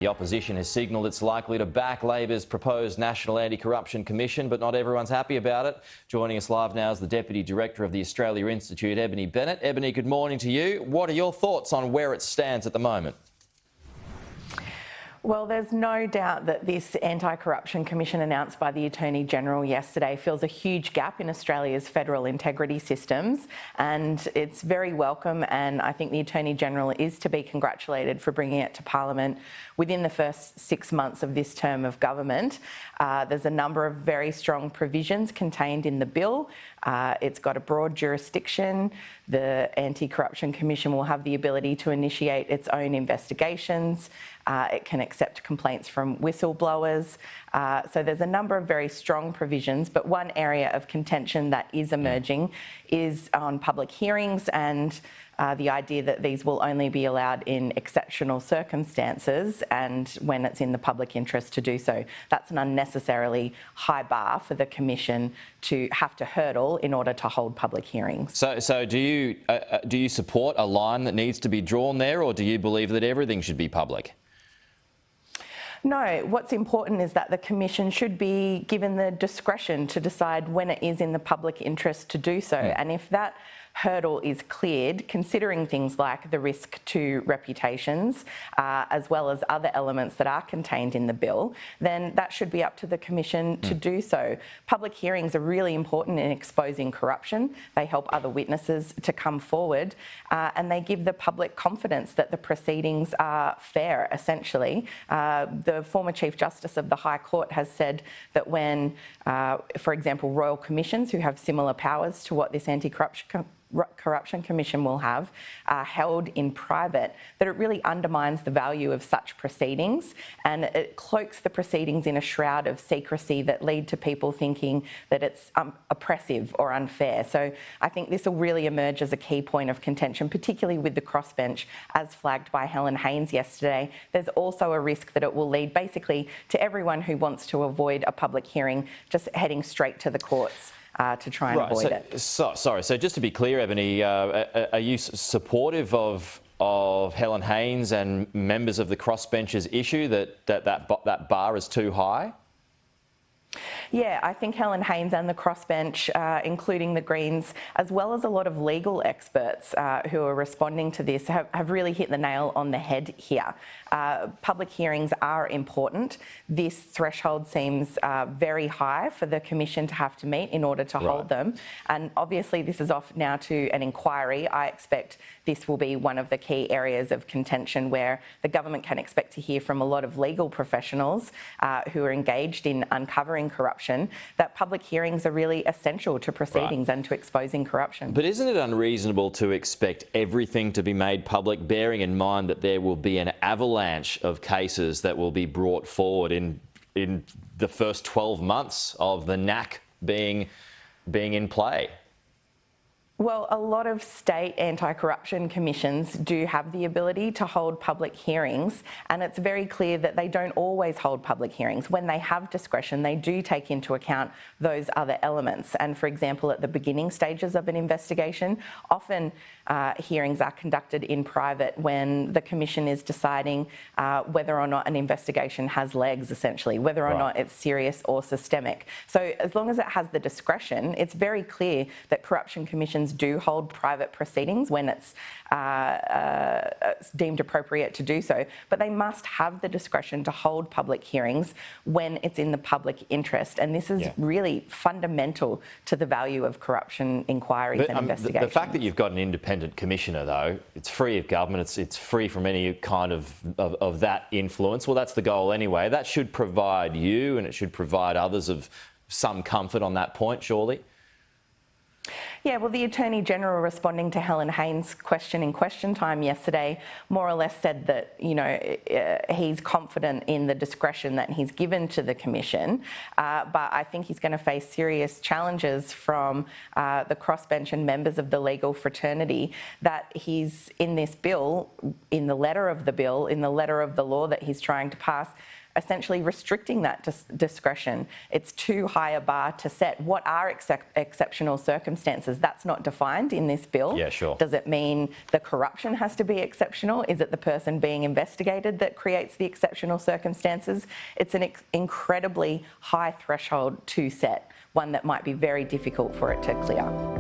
The opposition has signalled it's likely to back Labor's proposed National Anti-Corruption Commission, but not everyone's happy about it. Joining us live now is the Deputy Director of the Australia Institute, Ebony Bennett. Ebony, good morning to you. What are your thoughts on where it stands at the moment? Well, there's no doubt that this Anti-Corruption Commission announced by the Attorney-General yesterday fills a huge gap in Australia's federal integrity systems, and it's very welcome, and I think the Attorney-General is to be congratulated for bringing it to Parliament within the first 6 months of this term of government. There's a number of very strong provisions contained in the bill. It's got a broad jurisdiction. The Anti-Corruption Commission will have the ability to initiate its own investigations. It can accept complaints from whistleblowers. So there's a number of very strong provisions, but one area of contention that is emerging is on public hearings and the idea that these will only be allowed in exceptional circumstances and when it's in the public interest to do so. That's an unnecessarily high bar for the Commission to have to hurdle in order to hold public hearings. So do you support a line that needs to be drawn there, or do you believe that everything should be public? No, what's important is that the Commission should be given the discretion to decide when it is in the public interest to do so. And if that hurdle is cleared, considering things like the risk to reputations, as well as other elements that are contained in the bill, then that should be up to the Commission to do so. Public hearings are really important in exposing corruption. They help other witnesses to come forward, and they give the public confidence that the proceedings are fair, essentially. The former Chief Justice of the High Court has said that when, for example, royal commissions who have similar powers to what this Anti-Corruption Commission will have, held in private, that it really undermines the value of such proceedings, and it cloaks the proceedings in a shroud of secrecy that lead to people thinking that it's oppressive or unfair. So I think this will really emerge as a key point of contention, particularly with the crossbench, as flagged by Helen Haines yesterday. There's also a risk that it will lead basically to everyone who wants to avoid a public hearing just heading straight to the courts to try and avoid it. So just to be clear, Ebony, are you supportive of Helen Haines and members of the crossbench's issue that bar is too high? Yeah, I think Helen Haines and the crossbench, including the Greens, as well as a lot of legal experts who are responding to this, have really hit the nail on the head here. Public hearings are important. This threshold seems very high for the Commission to have to meet in order to hold them. And obviously this is off now to an inquiry. I expect this will be one of the key areas of contention where the government can expect to hear from a lot of legal professionals who are engaged in uncovering corruption, that public hearings are really essential to proceedings and to exposing corruption. But isn't it unreasonable to expect everything to be made public, bearing in mind that there will be an avalanche of cases that will be brought forward in the first 12 months of the NAC being in play? Well, a lot of state anti-corruption commissions do have the ability to hold public hearings, and it's very clear that they don't always hold public hearings. When they have discretion, they do take into account those other elements. And for example, at the beginning stages of an investigation, often hearings are conducted in private when the Commission is deciding whether or not an investigation has legs, essentially, whether or not it's serious or systemic. So as long as it has the discretion, it's very clear that corruption commissions do hold private proceedings when it's deemed appropriate to do so, but they must have the discretion to hold public hearings when it's in the public interest. And this is really fundamental to the value of corruption inquiries and investigations. The fact that you've got an independent commissioner, though, it's free of government, it's free from any kind of that influence. Well, that's the goal anyway. That should provide you, and it should provide others, of some comfort on that point, surely. Yeah, well, the Attorney-General, responding to Helen Haines' question in question time yesterday, more or less said that, you know, he's confident in the discretion that he's given to the Commission, but I think he's going to face serious challenges from the crossbench and members of the legal fraternity that he's, in this bill, in the letter of the bill, in the letter of the law that he's trying to pass, essentially restricting that discretion. It's too high a bar to set. What are exceptional circumstances? circumstances. That's not defined in this bill. Yeah, sure. Does it mean the corruption has to be exceptional? Is it the person being investigated that creates the exceptional circumstances? It's an incredibly high threshold to set, one that might be very difficult for it to clear.